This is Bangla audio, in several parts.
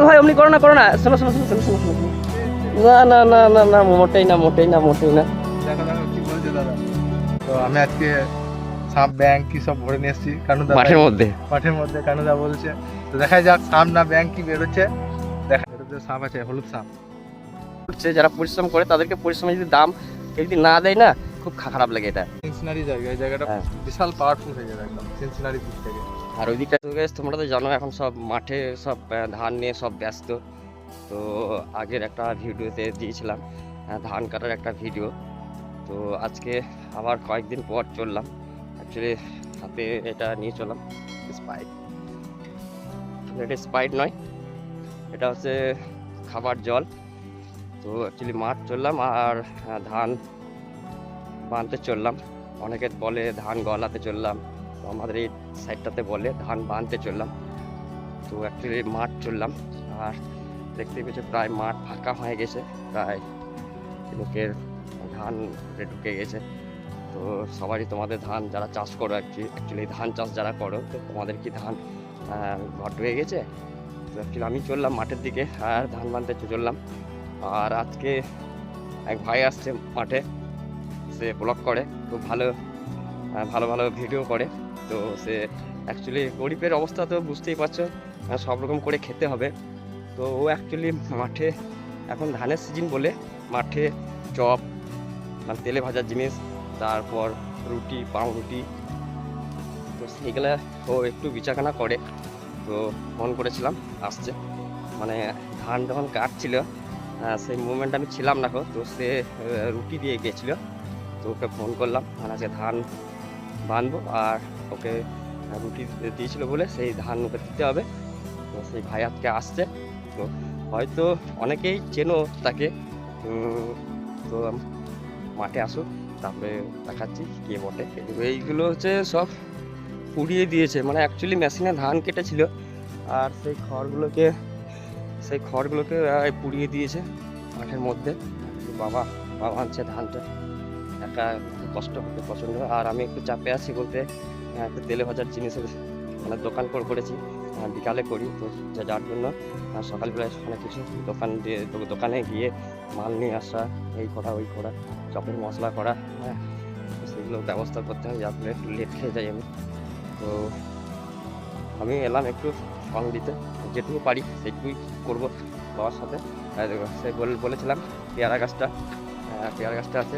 ভাই অমনি করো না শোনো শোনো শোনো শোনো শোনো শোনো। না না না না না মোটেই না মোটেই না মোটেই না। দেখো দেখো কি বলছে দাদা। তো আমি আজকে সাপ ব্যাংক কি সব ভরে নিয়ে এসেছি কানুদা মাঠের মধ্যে মাঠের মধ্যে কানুদা বলছে। তো দেখা যাক সাপ না ব্যাংক কি বেরোচ্ছে। দেখা বেরোচ্ছে সাপ আছে, হলুদ সাপ। হচ্ছে যারা পরিশ্রম করে তাদেরকে পরিশ্রমের যদি দাম কেউ যদি না দেয় না, খুব খারাপ লাগে এটা। সিনসিনারি জায়গা, এই জায়গাটা হ্যাঁ। বিশাল পাওয়ারফুল হয়ে যাবে একদম সিনসিনারি দিক থেকে। আর ওই দিকটা তো guys তোমরা তো জানো এখন সব মাঠে সব ধান নিয়ে সব ব্যস্ত। তো আগের একটা ভিডিওতে দিয়েছিলাম ধান কাটার একটা ভিডিও। তো আজকে আবার কয়েকদিন পর চললাম, অ্যাকচুয়ালি হাতে এটা নিয়ে চললাম স্পাইট। এটা স্পাইট নয়, এটা হচ্ছে খাবার জল। তো অ্যাকচুয়ালি মাঠ চললাম আর ধান বাঁধতে চললাম। অনেকে বলে ধান গলাতে চললাম, তো আমাদের এই সাইডটাতে বলে ধান বাঁধতে চললাম। তো অ্যাকচুয়ালি মাঠ চললাম আর দেখতে পেয়েছি প্রায় মাঠ ফাঁকা হয়ে গেছে, প্রায় লোকের ধান ঢুকে গেছে। তো সবারই তোমাদের ধান যারা চাষ করো অ্যাকচুয়ালি ধান চাষ যারা করো, তো তোমাদের কি ধান ঘর ঢুকে গেছে? তো অ্যাকচুয়ালি আমি চললাম মাঠের দিকে আর ধান বাঁধতে চললাম। আর আজকে এক ভাই আসছে মাঠে, সে ব্লগ করে, খুব ভালো ভালো ভালো ভিডিও করে। তো সে অ্যাকচুয়ালি গরিবের অবস্থা তো বুঝতেই পারছো, সব রকম করে খেতে হবে। তো ও অ্যাকচুয়ালি মাঠে এখন ধানের সিজন বলে মাঠে চপ মানে তেলে ভাজার জিনিস, তারপর রুটি পাউরুটি, তো সেইগুলো ও একটু বেচাকেনা করে। তো ফোন করেছিলাম আসছে, মানে ধান যখন কাটছিল সেই মুভমেন্ট আমি ছিলাম না, তো সে রুটি দিয়ে গিয়েছিল। তো ওকে ফোন করলাম, আজকে ধান বাঁধবো আর ওকে রুটি দিয়েছিল বলে সেই ধান ওকে দিতে হবে। তো সেই ভাই আজকে আসছে, তো হয়তো অনেকেই চেনো তাকে। তো মাঠে আসুক তারপরে দেখাচ্ছি কে বটে। এইগুলো হচ্ছে সব পুড়িয়ে দিয়েছে, মানে অ্যাকচুয়ালি মেশিনে ধান কেটেছিল আর সেই খড়গুলোকে পুড়িয়ে দিয়েছে মাঠের মধ্যে। বাবা আনছে ধানটা, একা কষ্ট হতে পছন্দ। আর আমি একটু চাপে আছি বলতে একটু তেলে ভাজার জিনিসের মানে দোকান করেছি, বিকালে করি। তো যার জন্য সকালবেলায় অনেক কিছু দোকানে গিয়ে মাল নিয়ে আসা, এই করা ওই করা, চপের মশলা করা, হ্যাঁ সেগুলো ব্যবস্থা করতে হয়, যার ফলে একটু লেট খেয়ে যাই আমি। তো আমি এলাম একটু সং দিতে, যেটুকু পারি সেটুকুই করবো বাবার সাথে। সে বলেছিলাম পেয়ারা গাছটা আছে,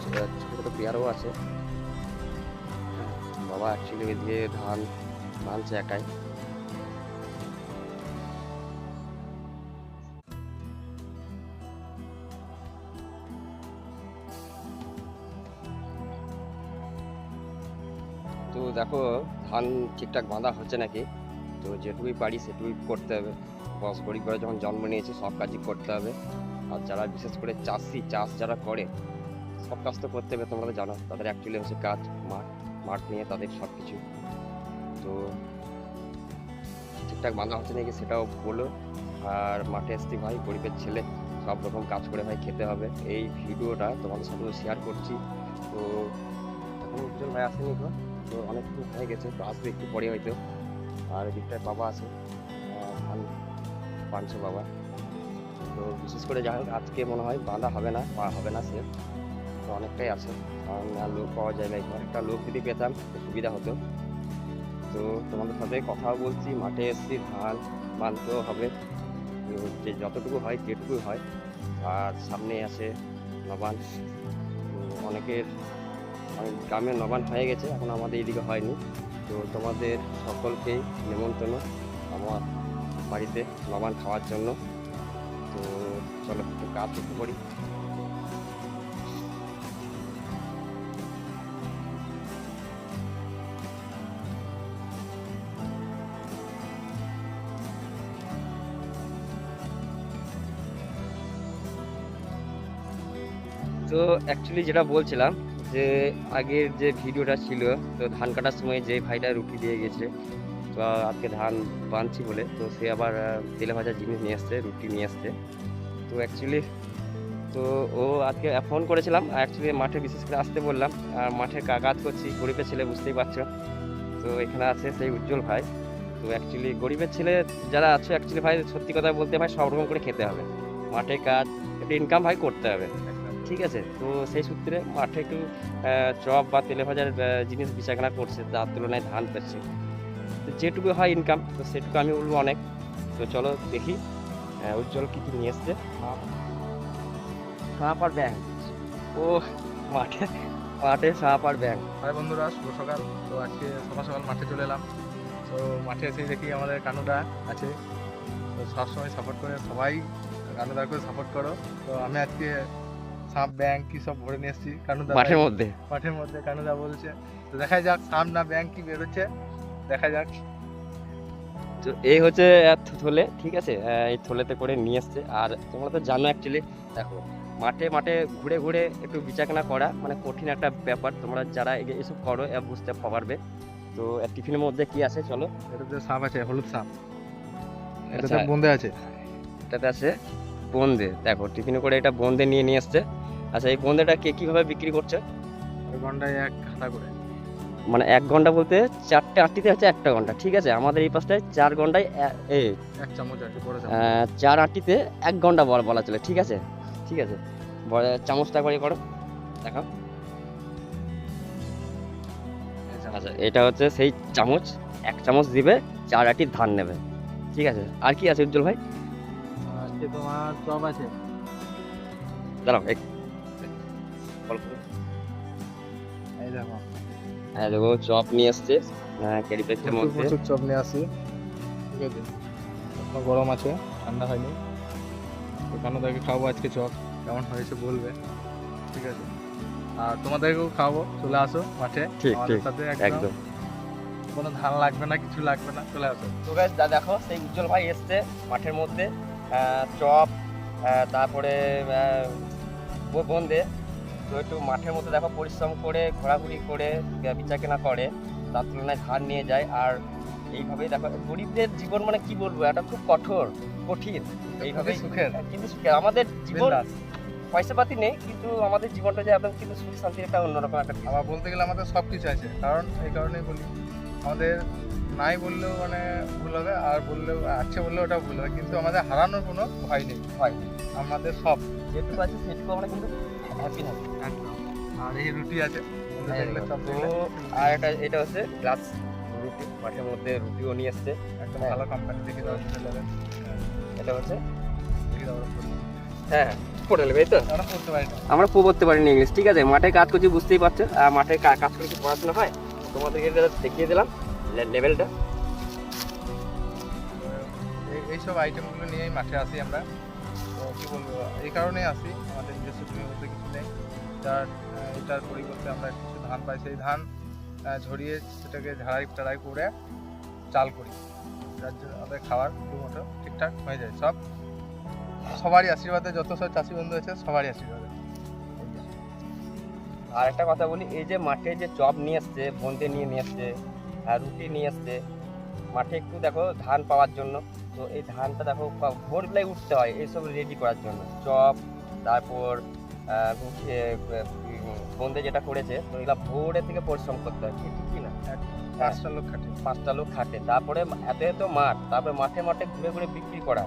ছোটো ছোটো পেয়ারাও আছে। বাবা অ্যাকচুয়ালি ওই দিয়ে ধান বাঁধছে একাই। তো দেখো ধান ঠিকঠাক বাঁধা হচ্ছে নাকি। তো যেটুকুই পারি সেটুকুই করতে হবে, বস গরিব করে যখন জন্ম নিয়েছে সব কাজই করতে হবে। আর যারা বিশেষ করে চাষ যারা করে সব কাজ তো করতে হবে, তোমরা তো জানো তাদের অ্যাকচুয়ালি হচ্ছে কাজ মাঠ নিয়ে তাদের সব কিছু। তো ঠিকঠাক বাঁধা হচ্ছে নাকি সেটাও বলো। আর মাঠে এসছি ভাই, গরিবের ছেলে, সব রকম কাজ করে ভাই খেতে হবে। এই ভিডিওটা তোমাদের সাথে শেয়ার করছি। তো এখন উজ্জ্বল ভাই আসেনি তো, তো অনেকক্ষণ হয়ে গেছে, তো আসবে একটু পরে হয়তো। আর এদিকটায় বাবা আছে, ধান বাঁধছে বাবা। তো বিশেষ করে যাই হোক আজকে মনে হয় বাঁধা হবে না সে, তো অনেকটাই আছে, কারণ লোক পাওয়া যায় না। একটা লোক যদি পেতাম সুবিধা হতো। তো তোমাদের সাথে কথাও বলছি, মাঠে এসেছি, ধান বাঁধতেও হবে, যে যতটুকু হয় যেটুকু হয়। আর সামনে আছে নবান, অনেকের গ্রামে নবান হয়ে গেছে, এখন আমাদের এইদিকে হয়নি। তো তোমাদের সকলকেই নিমন্ত্রণ আমার বাড়িতে নবান খাওয়ার জন্য। তো চলো একটু কাজ করতে পারি। তো অ্যাকচুয়ালি যেটা বলছিলাম যে আগের যে ভিডিওটা ছিল, তো ধান কাটার সময় যে ভাইটা রুটি দিয়ে গেছে, তো আজকে ধান বাঁধছি বলে তো সে আবার তেলে ভাজার জিনিস নিয়ে আসছে, রুটি নিয়ে আসছে। তো অ্যাকচুয়ালি তো ও আজকে ফোন করেছিলাম, অ্যাকচুয়ালি মাঠে বিশেষ করে আসতে বললাম, আর মাঠে কাজ করছি, গরিবের ছেলে বুঝতেই পারছো। তো এখানে আছে সেই উজ্জ্বল ভাই, তো অ্যাকচুয়ালি গরিবের ছেলে যারা আছে অ্যাকচুয়ালি ভাই সত্যি কথা বলতে ভাই সব রকম করে খেতে হবে, মাঠে কাজ একটু ইনকাম ভাই করতে হবে, ঠিক আছে। তো সেই সূত্রে মাঠে একটু চপ বা তেলে ভাজার জিনিস বেচাকেনা করছে, তার তুলনায় ধান পেচ্ছে, তো যেটুকু হয় ইনকাম তো সেটুকু আমি বলবো অনেক। তো চলো দেখি উজ্জ্বল কী কী নিয়ে এসছে। সাপ আর ব্যাং, ও মাঠে মাঠে সাপ আর ব্যাং। হাই বন্ধুরা, শুভ সকাল। তো আজকে সকাল সকাল মাঠে চলে এলাম। তো মাঠে এসেই দেখি আমাদের কানুদা আছে, তো সবসময় সাপোর্ট করে সবাই কানুদার করে সাপোর্ট করো। তো আমি আজকে সাপ ব্যাং কি সব ভরে নিয়ে এসেছি কানুদা মাঠের মধ্যে মাঠের মধ্যে কানুদা বলছে। তো দেখা যাক সাপ না ব্যাং কি বেরোচ্ছে, দেখা যাক। তো এই হচ্ছে থলে, ঠিক আছে, এই থলেতে করে নিয়ে এসছে। আর তোমরা তো জানো অ্যাকচুয়ালি দেখো মাঠে মাঠে ঘুরে ঘুরে একটু বেচাকেনা করা মানে কঠিন একটা ব্যাপার, তোমরা যারা এসব করো বুঝতে পারবে। তো টিফিনের মধ্যে কি আছে চলো। এটাতে সাপ আছে, হলুদ সাপ, এটাতে আচ্ছা, বোঁদে আছে। এটাতে আছে বোঁদে, দেখো টিফিনে করে এটা বোঁদে নিয়ে এসছে। আচ্ছা, এই বোঁদেটা কে কিভাবে বিক্রি করছে? ওই ঘন্টায় এক হাতা করে, মানে 1 ঘন্টা বলতে 4টে আটটিতে হচ্ছে 1টা ঘন্টা, ঠিক আছে। আমাদের এই পাশটায় 4 ঘন্টায় এক চামচ আর কি, বড় চামচ। 4 আটটিতে 1 ঘন্টা বলা চলে, ঠিক আছে ঠিক আছে। চামচটা করে করো, দেখাও। আচ্ছা, এটা হচ্ছে সেই চামচ, 1 চামচ দিবে, 4 আটি ধান নেবে, ঠিক আছে। আর কি আছে উজ্জ্বল ভাই? আজকে তোমার চপ আছে। দাঁড়াও এই দেখো, হ্যাঁ দেখো চপ নিয়ে এসছে ক্যারি প্যাকের মধ্যে। প্রচুর চপ নিয়ে আসি, ঠিক আছে। এখনো গরম আছে, ঠান্ডা হয়নি। তো কানুদাকে খাওয়াবো আজকে চপ, কেমন হয়েছে বলবে, ঠিক আছে। আর তোমাদেরকেও খাওয়াবো, চলে আসো মাঠে ঠিক আমাদের ঠিক সাথে একদম। একদম। কোনো ধান লাগবে না, কিছু লাগবে না, চলে আসো। তো গাইস দেখো সেই উজ্জ্বল ভাই এসছে মাঠের মধ্যে, চপ তারপরে বোঁদে। তো একটু মাঠের মধ্যে দেখো পরিশ্রম করে ঘোরাঘুরি করে বেচাকেনা করে, তার তুলনায় ধান নিয়ে যায়। আর এইভাবেই দেখো গরিবদের জীবন মানে কি বলবো, এটা খুব কঠিন এইভাবে সুখের, কিন্তু সুখের আমাদের জীবন। বিন্দাস। পয়সা পাতি নেই কিন্তু আমাদের জীবনটা যে একদম কিন্তু সুখ শান্তির একটা অন্যরকম একটা কিছু। আবার বলতে গেলে আমাদের সব কিছু আছে, কারণ এই কারণেই বলি আমাদের নাই বললেও মানে ভুল হবে, আর বললেও আছে বললেও ওটা ভুল হবে, কিন্তু আমাদের হারানোর কোনো ভয় নেই। হয় আমাদের সব যেটুকু আছে সেটুকু আমরা কিন্তু হ্যাপি থাকি। একদম। আর এই রুটি আছে, বন্ধু দেখলে সব তো দেখলে। আর এটা হচ্ছে গ্লাস রুটি, মাঠের মধ্যে রুটিও নিয়ে এসছে একদম হ্যাঁ। ভালো কোম্পানি দেখে দাও, এটা হচ্ছে দেখে দাও। হ্যাঁ পড়ে নেবে, এই তো আমরা করতে পারি না। আমরা পড়তে পারিনি ইংলিশ, ঠিক আছে। মাঠে কাজ করছি বুঝতেই পারছো, আর মাঠে কাজ করে কি পড়াশোনা হয়, তোমাদেরকে এটা দেখিয়ে দিলাম লেভেলটা। এইসব আইটেমগুলো নিয়েই মাঠে আসি আমরা। তো কী বলবো, এই কারণেই আসি, আমাদের নিজস্ব জমি বলতে কিছু নেই, যার এটার পরিবর্তে আমরা কিছু ধান পাই, সেই ধান ঝরিয়ে সেটাকে ঝাড়াই টাড়াই করে চাল করি, যার জন্য আমাদের খাবার মতো ঠিকঠাক হয়ে যায়। সবারই আশীর্বাদে, যত সব চাষি বন্ধু আছে সবারই আশীর্বাদে। আর একটা কথা বলি, এই যে মাঠে যে চপ নিয়ে আসছে, বোঁদে নিয়ে আসছে, আর রুটি নিয়ে আসছে মাঠে একটু দেখো ধান পাওয়ার জন্য। তো এই ধানটা দেখো ভোরবেলায় উঠতে হয় এইসব রেডি করার জন্য, চপ তারপর বোঁদে যেটা করেছে, তো এগুলা ভোরে থেকে পরিশ্রম করতে হয়, ঠিক কি না? 5টা লোক খাটে। 5টা লোক খাটে, তারপরে এত মাঠ, তারপরে মাঠে মাঠে ঘুরে ঘুরে বিক্রি করা,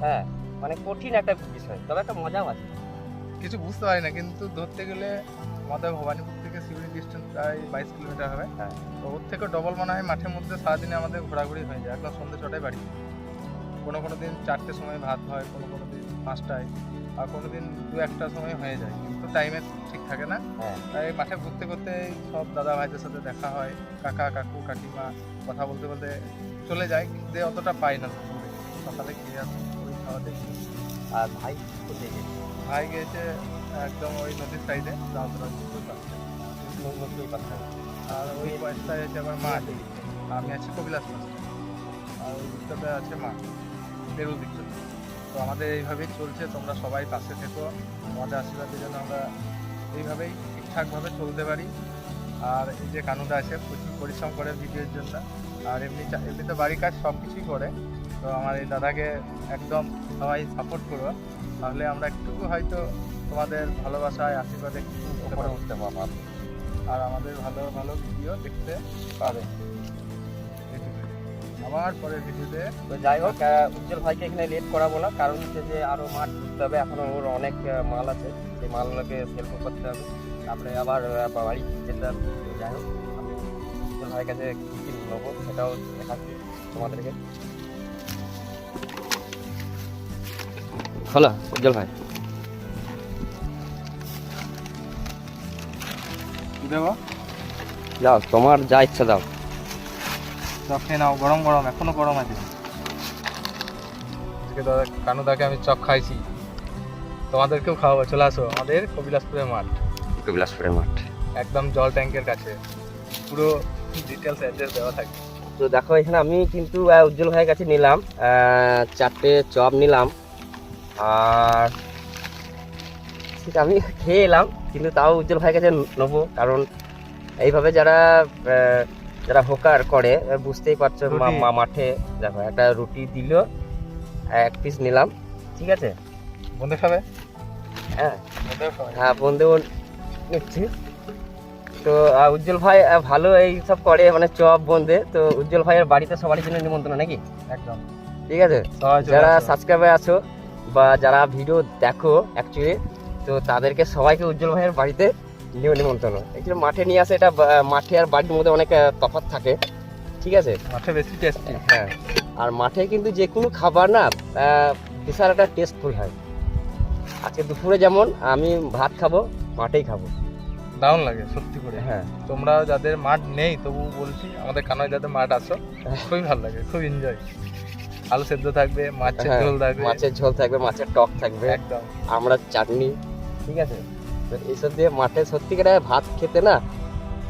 হ্যাঁ মানে কঠিন একটা বিষয়, তবে একটা মজাও আছে। কিছু বুঝতে পারি না, কিন্তু ধরতে গেলে আমাদের ভবানীপুর থেকে শিউরি ডিস্টেন্স প্রায় 22 কিলোমিটার হবে। হ্যাঁ। তো ওর থেকে ডবল মনে হয় মাঠের মধ্যে সারাদিনে আমাদের ঘোরাঘুরি হয়ে যায়। একদম সন্ধ্যে 6টায় বাড়ি, কোনো দিন 4টের সময় ভাত হয়, কোনো দিন 5টায়, আর কোনো দিন 2-1টার সময় হয়ে যায়, কিন্তু টাইমের ঠিক থাকে না। হ্যাঁ। তাই মাঠে ঘুরতে ঘুরতে সব দাদা ভাইদের সাথে দেখা হয়, কাকা কাকু কাকিমা কথা বলতে বলতে চলে যায়, কিন্তু অতটা পাই না। সকালে খেয়ে আসি, ওই খাওয়া দেখি। আর ভাই কোথায় গেছে? ভাই গিয়েছে একদম ওই নদীর সাইডে, আর ওই পাশটায় আছে আবার মা আছে, আমি আছি কবিলাস পাশে, আর ওই দিকটাতে আছে মা, পেরুল দিকটাতে। তো আমাদের এইভাবেই চলছে, তোমরা সবাই পাশে থেকো, আমাদের আশীর্বাদের জন্য আমরা এইভাবেই ঠিকঠাকভাবে চলতে পারি। আর এই যে কানুদা আছে, প্রচুর পরিশ্রম করে ভিডিওর জন্য, আর এমনি তো বাড়ির কাজ সব কিছুই করে। তো আমার এই দাদাকে একদম সবাই সাপোর্ট করো, তাহলে আমরা একটুকু হয়তো তোমাদের ভালোবাসায় আশীর্বাদে একটু উপরে উঠতে পারবো, আর আমাদের ভালো ভালো ভিডিও দেখতে পাবে। আবার পরের ভিডিওতে। তো যাই হোক, উজ্জ্বল ভাইকে এখানে লেট করাবো না, কারণ হচ্ছে যে আরও মাঠ ঘুরতে হবে, এখনও ওর অনেক মাল আছে, সেই মালগুলোকে সেল করতে হবে, তারপরে আবার বাড়ি যেতে হবে। তো যাই হোক, আমি উজ্জ্বল ভাইয়ের কাছে কী কী নেবো সেটাও দেখাচ্ছি তোমাদেরকে। হলো উজ্জ্বল ভাই, কি দেবো? যাও তোমার যা ইচ্ছা দাও। চক খেয়ে নাও, গরম গরম, এখনো গরম আছে। আজকে দাদা কানুদাকে আমি চক খাইছি, তোমাদেরকেও খাওয়াবো। চলে আসো আমাদের কবিলাসপুরের মাঠ, কবিলাসপুরের মাঠ, একদম জল ট্যাঙ্কের কাছে, পুরো ডিটেলস অ্যাড্রেস দেওয়া থাকে। তো দেখো এখানে আমি কিন্তু উজ্জ্বল ভাইয়ের কাছে নিলাম 4টে চপ নিলাম, আর সেটা আমি খেয়ে এলাম, কিন্তু তাও উজ্জ্বল ভাইয়ের কাছে নেবো, কারণ এইভাবে যারা যারা হোকার করে বুঝতেই পারছো, মাঠে দেখো একটা রুটি দিল, 1 পিস নিলাম, ঠিক আছে? বন্ধে খাবে? হ্যাঁ বন্ধেও খাবে? হ্যাঁ, বন্ধুও নিচ্ছি। তো উজ্জ্বল ভাই ভালো এই সব করে, মানে চপ বন্ধে। তো উজ্জ্বল ভাইয়ের বাড়িতে সবারই জন্য নিমন্ত্রণ নাকি? একদম, ঠিক আছে। সবাই চলে যারা আসো। সাবস্ক্রাইবে আছো বা যারা ভিডিও দেখো অ্যাকচুয়ালি, তো তাদেরকে সবাইকে উজ্জ্বল ভাইয়ের বাড়িতে নিমন্ত্রণ। অ্যাকচুয়ালি মাঠে নিয়ে আসে, এটা মাঠে আর বাড়ির মধ্যে অনেক তফাৎ থাকে, ঠিক আছে? মাঠে বেশি টেস্টি। হ্যাঁ, আর মাঠে কিন্তু যে কোনো খাবার না বিশাল একটা টেস্টফুল হয়। আজকে দুপুরে যেমন আমি ভাত খাবো, মাঠেই খাবো, দারুণ লাগে সত্যি করে। হ্যাঁ। তোমরা যাদের মাঠ নেই তবু বলছি, আমাদের কানায় যাদের মাঠ আসো, খুবই ভালো লাগে, খুব এনজয়। আলু সেদ্ধ থাকবে, মাছের হ্যাঁ, ঝোল থাকবে, মাছের ঝোল থাকবে, মাছের টক থাকবে, একদম আমরা চাটনি, ঠিক আছে? তো এইসব দিয়ে মাঠে সত্যিকারে ভাত খেতে না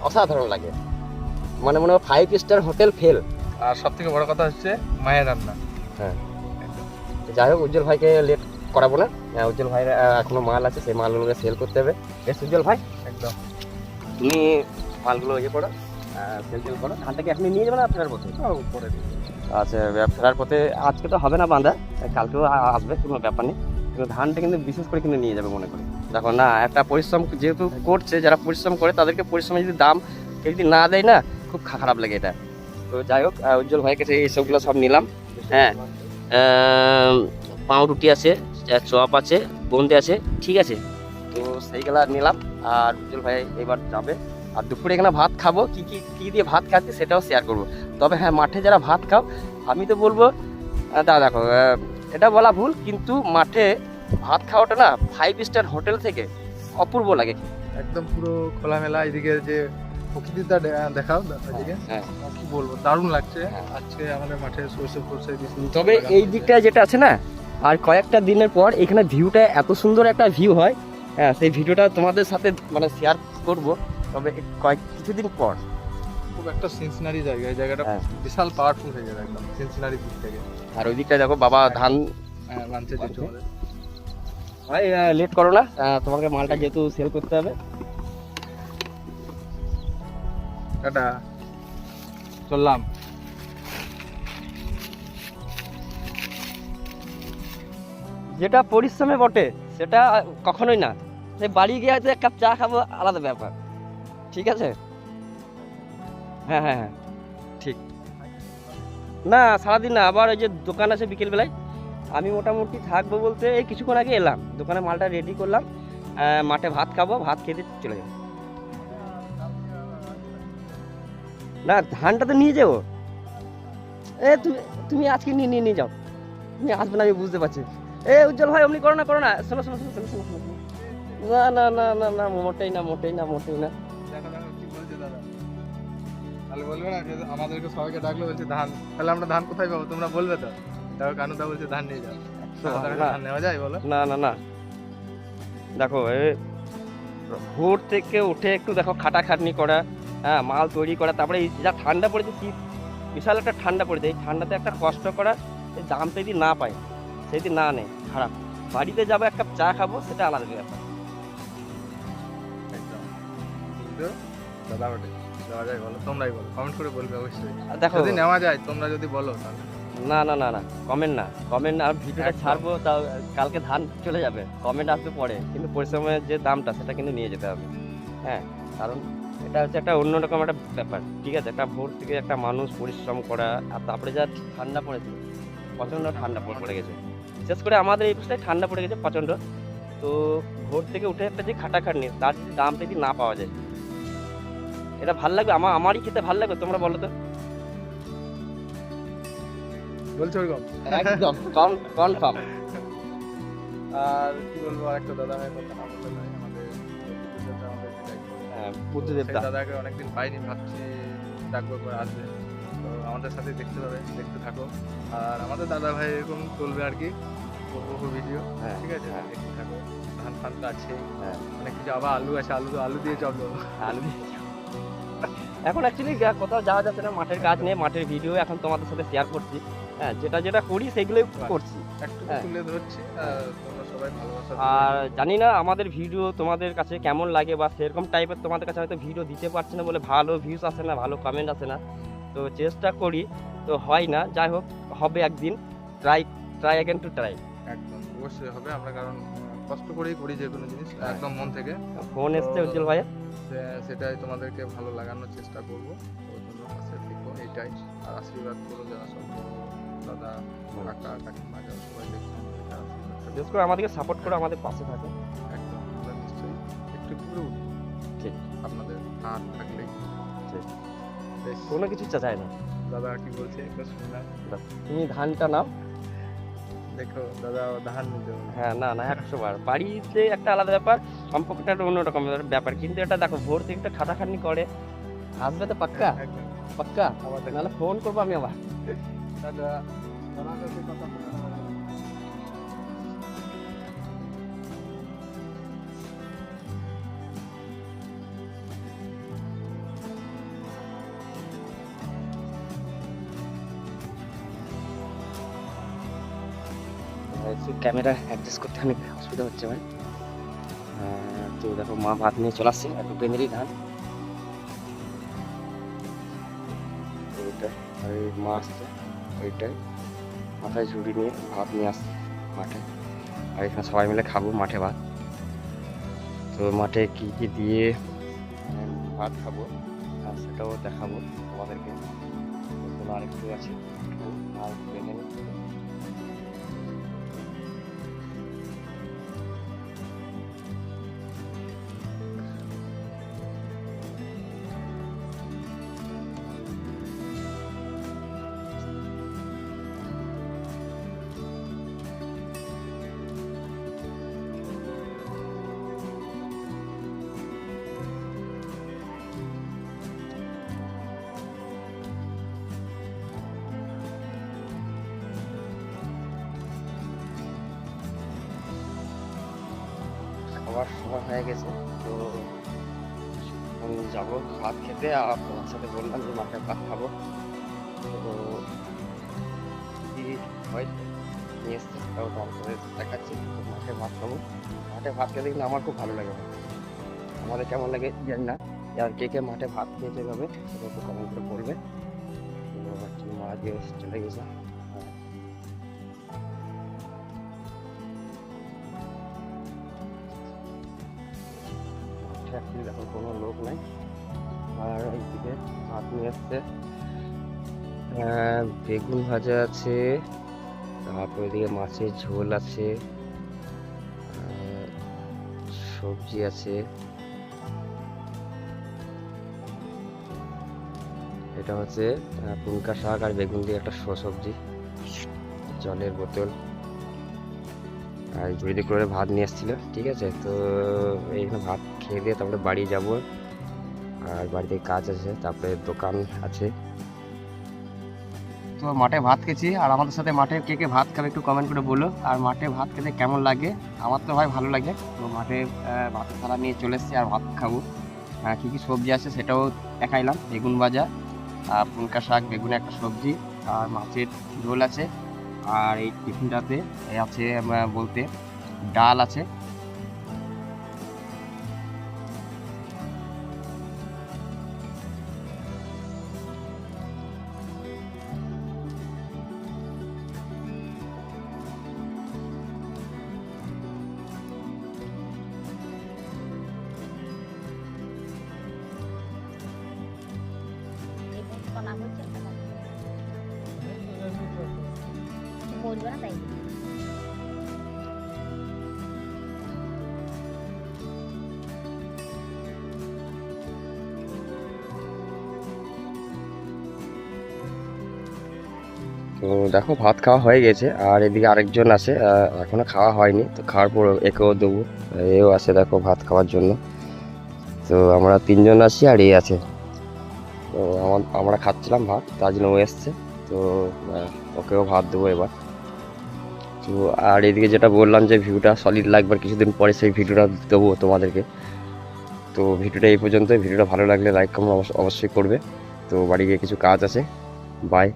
অসাধারণ লাগে, মানে মনে হয় 5 স্টার হোটেল ফেল। আর সব থেকে বড় কথা হচ্ছে মায়ের রান্না। হ্যাঁ, তো যাই হোক, উজ্জ্বল ভাইকে লেট করাবো না। উজ্জ্বল ভাইয়ের এখনো মাল আছে, সেই মালগুলোকে সেল করতে হবে। বেশ উজ্জ্বল ভাই, একদম তুমি মালগুলো ইয়ে করো, সেল করো। ধানটাকে এখনই নিয়ে যাবে না আপনার পথে? করে দিই। আচ্ছা, ফেরার পথে আজকে তো হবে না বাঁধা, কালকেও আসবে, কোনো ব্যাপার নেই, কিন্তু ধানটা কিন্তু বিশেষ করে কিন্তু নিয়ে যাবে মনে করি। দেখো না, একটা পরিশ্রম যেহেতু করছে, যারা পরিশ্রম করে তাদেরকে পরিশ্রমের যদি দাম কেউ যদি না দেয় না, খুব খারাপ লাগে এটা। তো যাই হোক, উজ্জ্বল ভাইয়ের কাছে এইসবগুলো সব নিলাম। হ্যাঁ, পাউরুটি আছে, চপ আছে, বোঁদে আছে, ঠিক আছে? তো সেইগুলা নিলাম, আর উজ্জ্বল ভাই এবার যাবে। আর দুপুরে এখানে ভাত খাবো, কি দিয়ে ভাত খাচ্ছি সেটাও শেয়ার করবো। তবে হ্যাঁ, মাঠে যারা ভাত খাও, আমি তো বলবো দাদা দেখো, এটা বলা ভুল, কিন্তু মাঠে ভাত খাওয়াটা না 5 স্টার হোটেল থেকে অপূর্ব লাগে। একদম পুরো খোলামেলা, এদিকে যে প্রকৃতিটা দেখাও এদিকে, হ্যাঁ, কি বলবো, দারুণ লাগছে। হ্যাঁ। আজকে আমাদের মাঠে সরষে ফরষে বেশি। তবে এই দিকটা যেটা আছে না, আর কয়েকটা দিনের পর এখানে ভিউটা এত সুন্দর একটা ভিউ হয়, হ্যাঁ, সেই ভিডিওটা তোমাদের সাথে মানে শেয়ার করব, তবে কিছুদিন পর। খুব একটা সিনসিনারি জায়গা, এই জায়গাটা হ্যাঁ। বিশাল পাওয়ারফুল হয়ে যাবে একদম সিনসিনারি দিক থেকে। আর ওই দিকটা দেখো বাবা ধান। হ্যাঁ, লাঞ্চে যেতে হবে। ভাই লেট করো না, তোমাকে মালটা যেহেতু সেল করতে হবে। টাটা, চললাম। যেটা পরিশ্রমে বটে সেটা কখনোই না, সেই বাড়ি গিয়ে হয়তো 1 কাপ চা খাবো, আলাদা ব্যাপার, ঠিক আছে? হ্যাঁ হ্যাঁ হ্যাঁ, ঠিক না, সারাদিন না, আবার ওই যে দোকান আছে বিকেলবেলায়, আমি মোটামুটি থাকবো বলতে এই কিছুক্ষণ আগে এলাম, দোকানে মালটা রেডি করলাম, মাঠে ভাত খাবো, ভাত খেতে চলে যাবো। না, ধানটা তো নিয়ে যাবো। তুমি আজকে নিয়ে যাও, তুমি আসবে না আমি বুঝতে পারছি। উজ্জ্বল ভাই অমনি করো না, শোনো শোনো শোনো শোনো শোনো শোনো। না না না না না, মোটেই না, মোটেই না, মোটেই না। দেখো দেখো কি বলছে দাদা, তাহলে বলবে না যে আমাদেরকে সবাইকে ডাকলো, বলছে ধান, তাহলে আমরা ধান কোথায় পাবো তোমরা বলবে তো? দেখো কানুদা বলছে ধান নিয়ে যাও। ধান নেওয়া যায় বলো? না না না, দেখো ভোর থেকে উঠে একটু দেখো খাটাখাটনি করা, হ্যাঁ, মাল তৈরি করা, তারপরে এই যা ঠান্ডা পড়েছে, শীত বিশাল একটা ঠান্ডা পড়েছে, এই ঠান্ডাতে একটা কষ্ট করা, এই দামটা যদি না পাই, সেদিন না নেই খারাপ। বাড়িতে যাবো 1 কাপ চা খাবো, সেটা আলাদা ব্যাপার। একদম, কিন্তু দাদা বটে, দেওয়া যায় বলো? তোমরাই বলো, কমেন্ট করে বলবে অবশ্যই। দেখো যদি নেওয়া যায় তোমরা যদি বলো তাহলে। না না না না, কমেন্ট না, আর ভিডিওটা একদম। ছাড়বো, তাও কালকে ধান চলে যাবে, কমেন্ট আসবে পরে, কিন্তু পরিশ্রমের যে দামটা সেটা কিন্তু নিয়ে যেতে হবে। হ্যাঁ, কারণ এটা হচ্ছে একটা অন্যরকম একটা ব্যাপার, ঠিক আছে? একটা ভোর থেকে একটা মানুষ পরিশ্রম করা, আর তারপরে যা ঠান্ডা পড়েছে, প্রচণ্ড ঠান্ডা পড়ে গেছে। বিশেষ করে আমাদের এই পাশটায় ঠান্ডা পড়ে গেছে প্রচণ্ড। তো ভোর থেকে উঠে একটা যে খাটাখাটনি, তার যদি দামটা যদি না পাওয়া যায়, এটা ভাল লাগবে? আমারই খেতে ভাল লাগবে? তোমরা বলো তো। বলছো ওরকম। একদম কনফার্ম। আর কি বলবো, আরেকটা দাদা ভাইয়ের কথা না বললে নয়, আমাদের বুদ্ধদেবটা আমাদের সেটাই। বুদ্ধদেবদা। সেই দাদাকে অনেকদিন পাইনি, ভাবছি ডাকবো করে আসবে, তো আমাদের সাথে দেখতে থাকো। আর আমাদের দাদা ভাই এরকম চলবে আর কি, বহু ভিডিও, হ্যাঁ, ঠিক আছে? হ্যাঁ। দেখতে থাকো। ধান ফান তো আছে, হ্যাঁ, অনেক কিছু, আবার আলু আছে, আলু দিয়ে চলবো। আলু দিয়ে। এখন অ্যাকচুয়ালি কোথাও যাওয়া যাচ্ছে না, মাঠের কাজ নিয়ে মাঠের ভিডিও এখন তোমাদের সাথে শেয়ার করছি। হ্যাঁ, যেটা করি সেগুলোই করছি। একটু হ্যাঁ। তুলে ধরছি, তোমরা সবাই ভালোবাসা আর জানি না আমাদের ভিডিও তোমাদের কাছে কেমন লাগে, বা সেরকম টাইপের তোমাদের কাছে হয়তো ভিডিও দিতে পারছি না বলে ভালো ভিউজ আসে না, ভালো কমেন্ট আসে না। তো চেষ্টা করি, তো হয় না, যাই হোক, হবে একদিন। Try again to try. একদম অবশ্যই হবে, আমরা কারণ কষ্ট করেই করি যে কোনো জিনিস, হ্যাঁ। একদম মন থেকে। ফোন এসছে তো- উজ্জ্বল ভাইয়া। সেটাই তোমাদেরকে ভালো লাগানোর চেষ্টা করবো, তো তোমরা পাশে থেকো, এইটাই। আর আশীর্বাদ করো, যারা সব বড় দাদা কাকা কাকিমা যারা সবাই দেখছো, এটা আশীর্বাদ করো। বিশেষ করে আমাদেরকে সাপোর্ট করে আমাদের পাশে থাকে। একদম, আমরা নিশ্চয়ই একটু পুরো ঠিক। আপনাদের হাত থাকলেই। ঠিক। বেশ, কোনো কিছু চাই না। দাদা কি বলছে একটু শুনলাম। তুমি ধানটা নাও। দেখো দাদা ধান নিতে হবে। হ্যাঁ, না 100 বার বাড়িতে একটা আলাদা ব্যাপার, সম্পর্কটা একটা অন্যরকম ব্যাপার, কিন্তু এটা দেখো ভোর থেকে একটা খাটাখাটনি করে, আসবে তো পাক্কা একদম, পাক্কা। আবার দেখো নাহলে ফোন করবো আমি আবার। দাদা দাদার কাছে কথা বলে। একটু ক্যামেরা অ্যাডজাস্ট করতে অনেক অসুবিধা হচ্ছে ভাই। তো দেখো মা ভাত নিয়ে চলে আসছে, একটু বেঁধেরি ধান ওইটাই, আর এই মা আসছে ওইটাই, মাথায় ঝুড়ি নিয়ে ভাত নিয়ে আসছে মাঠে, আর এখানে সবাই মিলে খাবো মাঠে ভাত। তো মাঠে কি কি দিয়ে ভাত খাবো, আর সেটাও দেখাবো তোমাদেরকে। আর একটু আছে, আর বেঁধে নিই। খাবার সময় হয়ে গেছে, তো এখন যাবো ভাত খেতে। আর তোমার সাথে বললাম যে মাঠে ভাত খাবো, তো কি হয় নিয়ে এসছে সেটাও তোমাদের দেখাচ্ছি। তো মাঠে ভাত খাবো, মাঠে ভাত খেতে কিন্তু আমার খুব ভালো লাগে। আমাদের কেমন লাগে জানি না, আর কে মাঠে ভাত খেয়েছে এভাবে সেটা একটু কমেন্ট করে বলবে। তো মা দিয়ে চলে গেছে। এখন দেখো কোনো লোক নাই, আর এইদিকে ভাত নিয়ে আসছে, বেগুন ভাজা আছে, তারপর এদিকে মাছের ঝোল আছে, সবজি আছে, এটা হচ্ছে পুনকা শাক আর বেগুন দিয়ে একটা সবজি, জলের বোতল, আর জুড়ি করে ভাত নিয়ে এসেছিল, ঠিক আছে? তো এইখানে ভাত খেয়ে দিয়ে তারপরে বাড়ি যাব, আর বাড়িতে কাজ আছে, তারপরে দোকান আছে। তো মাঠে ভাত খেয়েছি, আর আমাদের সাথে মাঠে কে ভাত খাবে একটু কমেন্ট করে বলো, আর মাঠে ভাত খেতে কেমন লাগে। আমার তো ভাই ভালো লাগে। তো মাঠে ভাত থালা নিয়ে চলে এসেছি, আর ভাত খাবো। কী কী সবজি আছে সেটাও দেখাইলাম, বেগুন ভাজা, পুনকা শাক, বেগুন একটা সবজি, আর মাছের ঝোল আছে, আর এই টিফিনটাতে আছে বলতে ডাল আছে। পারবে না তাই। তো দেখো ভাত খাওয়া হয়ে গেছে, আর এদিকে আরেকজন আছে, এখনো খাওয়া হয়নি, তো খাওয়ার পর একেও দেবো। এও আছে দেখো ভাত খাওয়ার জন্য। তো আমরা তিনজন আছি আর এ আছে। তো আমরা খাচ্ছিলাম ভাত, তার জন্য ও এসছে। তো ওকেও ভাত দেবো এবার। তো আর এদিকে যেটা বললাম যে ভিউটা সলিড লাগবে, আর কিছুদিন পরে সেই ভিডিওটা দেবো তোমাদেরকে। তো ভিডিওটা এই পর্যন্ত। ভিডিওটা ভালো লাগলে লাইক কমেন্ট অবশ্যই করবে। তো বাড়ি গিয়ে কিছু কাজ আছে। বাই।